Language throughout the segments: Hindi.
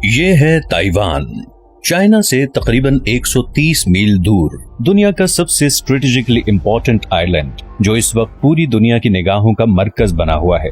ये है ताइवान, चाइना से तकरीबन 130 मील दूर, दुनिया का सबसे स्ट्रेटेजिकली इंपॉर्टेंट आइलैंड, जो इस वक्त पूरी दुनिया की निगाहों का मरकज बना हुआ है।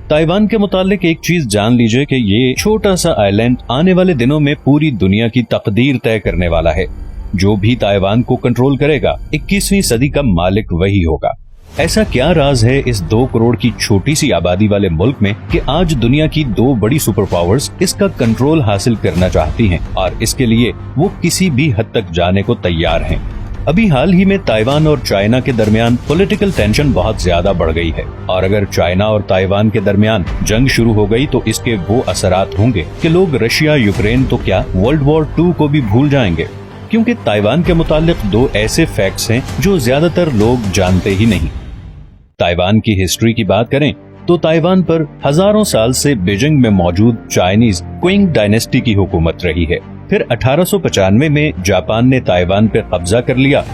ताइवान के मुतालिक एक चीज जान लीजिए कि ये छोटा सा आइलैंड आने वाले दिनों में पूरी दुनिया की तकदीर तय करने वाला है। जो भी ताइवान को कंट्रोल करेगा 21वीं सदी का मालिक वही होगा। ऐसा क्या राज है इस 2 करोड़ की छोटी सी आबादी वाले मुल्क में कि आज दुनिया की 2 बड़ी सुपर पावर्स इसका कंट्रोल हासिल करना चाहती हैं और इसके लिए वो किसी भी हद तक जाने को तैयार हैं। अभी हाल ही में ताइवान और चाइना के दरमियान पॉलिटिकल टेंशन बहुत ज्यादा बढ़ गई है और अगर चाइना और ताइवान के दरमियान जंग शुरू हो गई तो इसके वो असरात होंगे कि लोग रशिया यूक्रेन तो क्या वर्ल्ड वॉर 2 को भी भूल जाएंगे, क्योंकि ताइवान के मुतालिक 2 ऐसे फैक्ट्स हैं जो ज्यादातर लोग जानते ही नहीं। ताइवान की हिस्ट्री की बात करें तो ताइवान पर हजारों साल से बीजिंग में मौजूद चाइनीज क्विंग डायनेस्टी की हुकूमत रही है। फिर 1895 में जापान ने ताइवान पे कब्जा कर लिया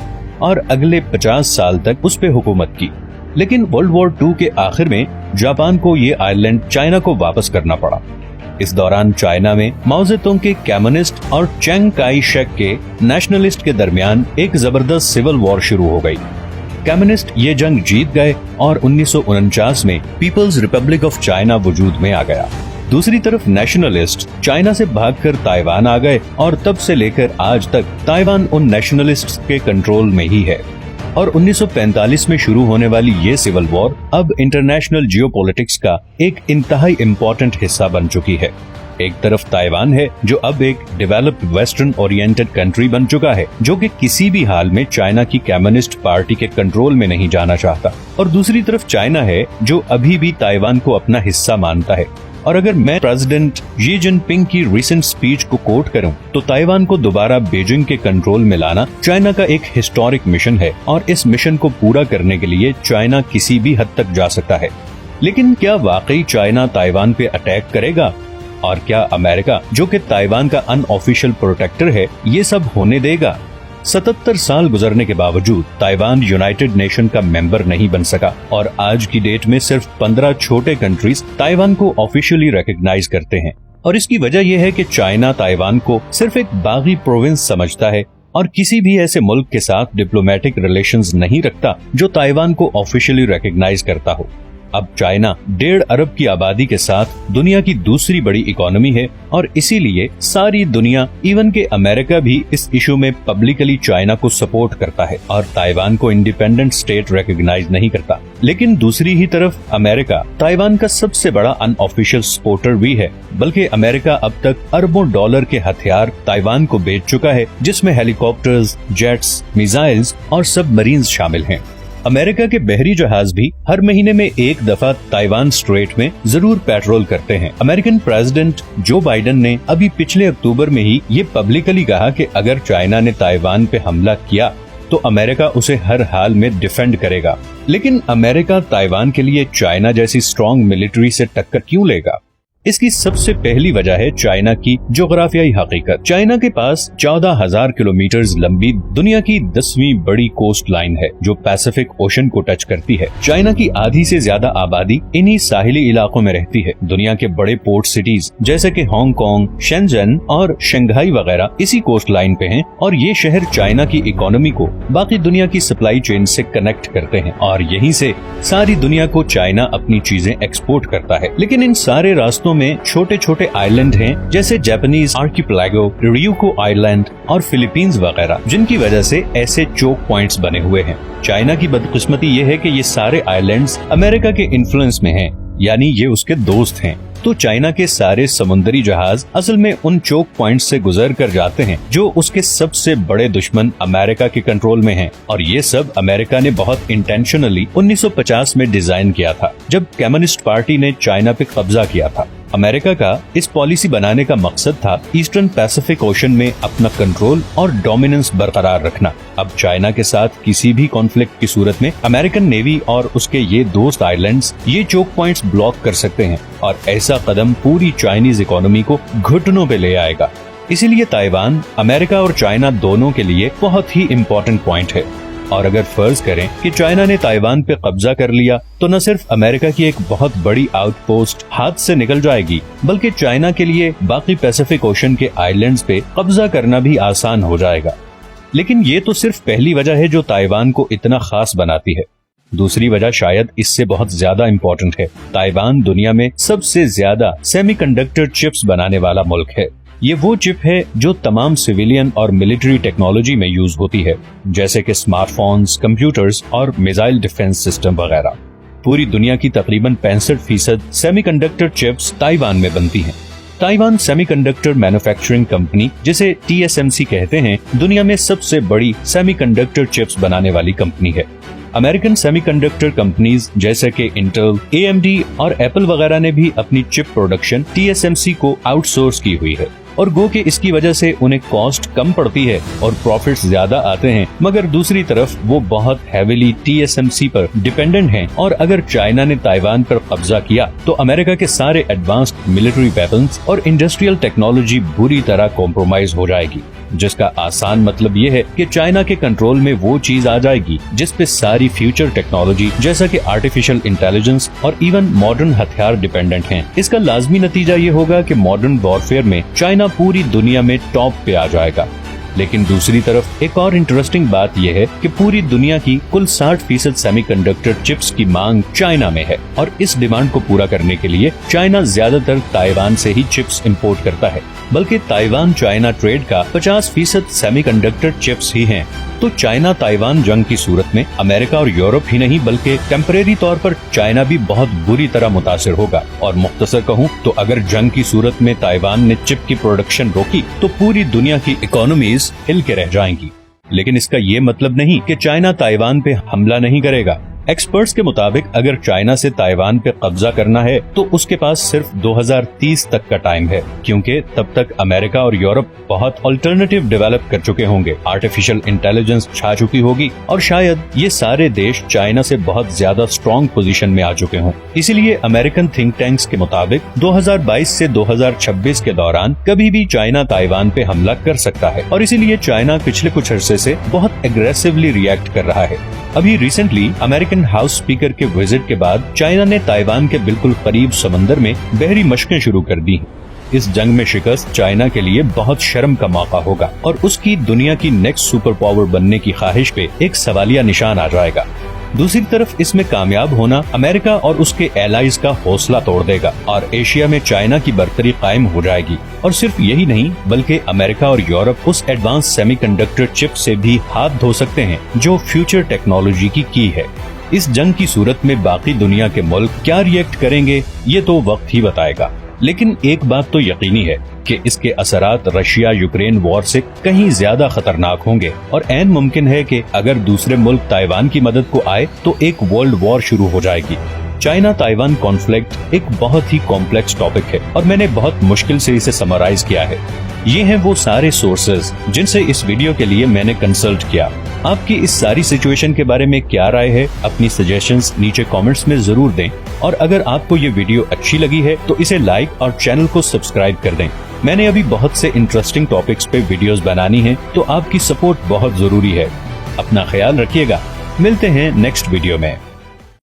और अगले 50 साल तक उस पे हुकूमत की। लेकिन वर्ल्ड वॉर 2 के आखिर में जापान को ये आइलैंड चाइना को वापस करना पड़ा। इस दौरान चाइना में माओ जेतुंग के कम्युनिस्ट और चिंग काई शेक के नेशनलिस्ट के दरमियान एक जबरदस्त सिविल वॉर शुरू हो गई। कम्युनिस्ट ये जंग जीत गए और 1949 में पीपल्स रिपब्लिक ऑफ चाइना वजूद में आ गया। दूसरी तरफ नेशनलिस्ट चाइना से भागकर ताइवान आ गए और तब से लेकर आज तक ताइवान उन नेशनलिस्ट्स के कंट्रोल में ही है। और 1945 में शुरू होने वाली ये सिविल वॉर अब इंटरनेशनल जियोपॉलिटिक्स का एक इंतहाई इम्पोर्टेंट हिस्सा बन चुकी है। एक तरफ ताइवान है जो अब एक डेवलप्ड वेस्टर्न ओरिएंटेड कंट्री बन चुका है, जो कि किसी भी हाल में चाइना की कम्युनिस्ट पार्टी के कंट्रोल में नहीं जाना चाहता, और दूसरी तरफ चाइना है जो अभी भी ताइवान को अपना हिस्सा मानता है। और अगर मैं प्रेसिडेंट शी जिनपिंग की रिसेंट स्पीच को कोट करूं तो ताइवान को दोबारा बीजिंग के कंट्रोल में लाना चाइना का एक हिस्टोरिक मिशन है और इस मिशन को पूरा करने के लिए चाइना किसी भी हद तक जा सकता है। लेकिन क्या वाकई चाइना ताइवान पे अटैक करेगा? और क्या अमेरिका, जो कि ताइवान का अनऑफिशियल प्रोटेक्टर है, ये सब होने देगा? 77 साल गुजरने के बावजूद ताइवान यूनाइटेड नेशन का मेंबर नहीं बन सका और आज की डेट में सिर्फ 15 छोटे कंट्रीज ताइवान को ऑफिशियली रिकॉग्नाइज करते हैं। और इसकी वजह यह है कि चाइना ताइवान को सिर्फ एक बागी प्रोविंस समझता है और किसी भी ऐसे मुल्क के साथ डिप्लोमेटिक रिलेशंस नहीं रखता जो ताइवान को ऑफिशियली रिकॉग्नाइज करता हो। अब चाइना 1.5 अरब की आबादी के साथ दुनिया की दूसरी बड़ी इकोनॉमी है और इसीलिए सारी दुनिया, इवन के अमेरिका भी इस इशू में पब्लिकली चाइना को सपोर्ट करता है और ताइवान को इंडिपेंडेंट स्टेट रिकॉग्नाइज नहीं करता। लेकिन दूसरी ही तरफ अमेरिका ताइवान का सबसे बड़ा अनऑफिशियल सपोर्टर भी है, बल्कि अमेरिका अब तक अरबों डॉलर के हथियार ताइवान को बेच चुका है, जिसमें हेलीकॉप्टर्स, जेट्स, मिसाइल्स और सबमरीन्स शामिल हैं। अमेरिका के बहरी जहाज भी हर महीने में एक दफा ताइवान स्ट्रेट में जरूर पेट्रोल करते हैं। अमेरिकन प्रेसिडेंट जो बाइडेन ने अभी पिछले अक्टूबर में ही ये पब्लिकली कहा कि अगर चाइना ने ताइवान पे हमला किया तो अमेरिका उसे हर हाल में डिफेंड करेगा। लेकिन अमेरिका ताइवान के लिए चाइना जैसी स्ट्रॉन्ग मिलिट्री से टक्कर क्यों लेगा? इसकी सबसे पहली वजह है चाइना की जोग्राफियाई हकीकत। चाइना के पास 14,000 किलोमीटर लंबी दुनिया की 10वीं बड़ी कोस्ट लाइन है जो पैसिफिक ओशन को टच करती है। चाइना की आधी से ज्यादा आबादी इन्हीं साहिली इलाकों में रहती है। दुनिया के बड़े पोर्ट सिटीज जैसे कि हांगकांग, शेंजन और शंघाई वगैरह इसी कोस्ट लाइन पे हैं और ये शहर चाइना की इकोनॉमी को बाकी दुनिया की सप्लाई चेन से कनेक्ट करते हैं और यहीं से सारी दुनिया को चाइना अपनी चीजें एक्सपोर्ट करता है। लेकिन इन सारे रास्तों में छोटे छोटे आइलैंड हैं जैसे जापानीज आर्किपेलागो, रियूको आइलैंड और फिलीपींस वगैरह, जिनकी वजह से ऐसे चोक पॉइंट्स बने हुए हैं। चाइना की बदकिस्मती ये है कि ये सारे आइलैंड्स अमेरिका के इन्फ्लुएंस में हैं, यानी ये उसके दोस्त हैं। तो चाइना के सारे समुद्री जहाज असल में उन चोक पॉइंट्स से गुजर कर जाते हैं जो उसके सबसे बड़े दुश्मन अमेरिका के कंट्रोल में हैं। और ये सब अमेरिका ने बहुत इंटेंशनली 1950 में डिजाइन किया था, जब कम्युनिस्ट पार्टी ने चाइना पे कब्जा किया था। अमेरिका का इस पॉलिसी बनाने का मकसद था ईस्टर्न पैसिफिक ओशन में अपना कंट्रोल और डोमिनेंस बरकरार रखना। अब चाइना के साथ किसी भी कॉन्फ्लिक्ट की सूरत में अमेरिकन नेवी और उसके ये दोस्त आइलैंड्स ये चोक पॉइंट्स ब्लॉक कर सकते हैं और ऐसा कदम पूरी चाइनीज इकोनॉमी को घुटनों पे ले आएगा। इसीलिए ताइवान अमेरिका और चाइना दोनों के लिए बहुत ही इम्पोर्टेंट पॉइंट है। और अगर फर्ज करें कि चाइना ने ताइवान पे कब्जा कर लिया तो न सिर्फ अमेरिका की एक बहुत बड़ी आउटपोस्ट हाथ से निकल जाएगी, बल्कि चाइना के लिए बाकी पैसिफिक ओशन के आइलैंड्स पे कब्जा करना भी आसान हो जाएगा। लेकिन ये तो सिर्फ पहली वजह है जो ताइवान को इतना खास बनाती है। दूसरी वजह शायद इससे बहुत ज्यादा इम्पोर्टेंट है। ताइवान दुनिया में सबसे ज्यादा सेमीकंडक्टर चिप्स बनाने वाला मुल्क है। ये वो चिप है जो तमाम सिविलियन और मिलिट्री टेक्नोलॉजी में यूज होती है, जैसे कि स्मार्टफोन्स, कंप्यूटर्स और मिसाइल डिफेंस सिस्टम वगैरह। पूरी दुनिया की तकरीबन 65% सेमीकंडक्टर चिप्स ताइवान में बनती हैं। ताइवान सेमीकंडक्टर मैन्युफैक्चरिंग कंपनी, जिसे TSMC कहते हैं, दुनिया में सबसे बड़ी सेमीकंडक्टर चिप्स बनाने वाली कंपनी है। अमेरिकन सेमीकंडक्टर कंपनीज जैसे कि इंटेल, AMD और एप्पल वगैरह ने भी अपनी चिप प्रोडक्शन TSMC को आउटसोर्स की हुई है, और गो के इसकी वजह से उन्हें कॉस्ट कम पड़ती है और प्रॉफिट्स ज्यादा आते हैं। मगर दूसरी तरफ वो बहुत हैवीली TSMC पर डिपेंडेंट हैं, और अगर चाइना ने ताइवान पर कब्जा किया तो अमेरिका के सारे एडवांस्ड मिलिट्री वेपन्स और इंडस्ट्रियल टेक्नोलॉजी बुरी तरह कॉम्प्रोमाइज हो जाएगी, जिसका आसान मतलब ये है कि चाइना के कंट्रोल में वो चीज आ जाएगी जिस पे सारी फ्यूचर टेक्नोलॉजी जैसा कि आर्टिफिशियल इंटेलिजेंस और इवन मॉडर्न हथियार डिपेंडेंट हैं। इसका लाजमी नतीजा ये होगा कि मॉडर्न वॉरफेयर में चाइना पूरी दुनिया में टॉप पे आ जाएगा। लेकिन दूसरी तरफ एक और इंटरेस्टिंग बात यह है कि पूरी दुनिया की कुल 60% सेमीकंडक्टर चिप्स की मांग चाइना में है, और इस डिमांड को पूरा करने के लिए चाइना ज्यादातर ताइवान से ही चिप्स इंपोर्ट करता है। बल्कि ताइवान चाइना ट्रेड का 50% सेमीकंडक्टर चिप्स ही हैं। तो चाइना ताइवान जंग की सूरत में अमेरिका और यूरोप ही नहीं बल्कि टेम्परेरी तौर पर चाइना भी बहुत बुरी तरह मुतासिर होगा। और मुख्तसर कहूँ तो अगर जंग की सूरत में ताइवान ने चिप की प्रोडक्शन रोकी तो पूरी दुनिया की इकोनॉमीज हिल के रह जाएंगी। लेकिन इसका ये मतलब नहीं कि चाइना ताइवान पे हमला नहीं करेगा। एक्सपर्ट्स के मुताबिक अगर चाइना से ताइवान पे कब्जा करना है तो उसके पास सिर्फ 2030 तक का टाइम है, क्योंकि तब तक अमेरिका और यूरोप बहुत अल्टरनेटिव डेवलप कर चुके होंगे, आर्टिफिशियल इंटेलिजेंस छा चुकी होगी, और शायद ये सारे देश चाइना से बहुत ज्यादा स्ट्रॉन्ग पोजीशन में आ चुके हों। इसीलिए अमेरिकन थिंक टैंक्स के मुताबिक 2022 से 2026 के दौरान कभी भी चाइना ताइवान पे हमला कर सकता है, और इसीलिए चाइना पिछले कुछ अरसे से बहुत एग्रेसिवली रिएक्ट कर रहा है। अभी रिसेंटली अमेरिकन हाउस स्पीकर के विजिट के बाद चाइना ने ताइवान के बिल्कुल करीब समंदर में बहरी मशकें शुरू कर दी। इस जंग में शिकस्त चाइना के लिए बहुत शर्म का मौका होगा, और उसकी दुनिया की नेक्स्ट सुपर पावर बनने की ख्वाहिश पे एक सवालिया निशान आ जाएगा। दूसरी तरफ इसमें कामयाब होना अमेरिका और उसके एलाइज का हौसला तोड़ देगा, और एशिया में चाइना की बरतरी कायम हो जाएगी। और सिर्फ यही नहीं बल्कि अमेरिका और यूरोप उस एडवांस सेमीकंडक्टर चिप से भी हाथ धो सकते हैं जो फ्यूचर टेक्नोलॉजी की है। इस जंग की सूरत में बाकी दुनिया के मुल्क क्या रिएक्ट करेंगे ये तो वक्त ही बताएगा। लेकिन एक बात तो यकीनी है कि इसके असरात रशिया यूक्रेन वॉर से कहीं ज्यादा खतरनाक होंगे, और ऐन मुमकिन है कि अगर दूसरे मुल्क ताइवान की मदद को आए तो एक वर्ल्ड वॉर शुरू हो जाएगी। चाइना ताइवान कॉन्फ्लिक्ट एक बहुत ही कॉम्प्लेक्स टॉपिक है, और मैंने बहुत मुश्किल से इसे समराइज किया है। ये हैं वो सारे सोर्सेज जिनसे इस वीडियो के लिए मैंने कंसल्ट किया। आपकी इस सारी सिचुएशन के बारे में क्या राय है, अपनी सजेशंस नीचे कमेंट्स में जरूर दें, और अगर आपको ये वीडियो अच्छी लगी है तो इसे लाइक और चैनल को सब्सक्राइब कर दें। मैंने अभी बहुत से इंटरेस्टिंग टॉपिक्स पे वीडियोस बनानी है, तो आपकी सपोर्ट बहुत जरूरी है। अपना ख्याल रखिएगा, मिलते हैं नेक्स्ट वीडियो में।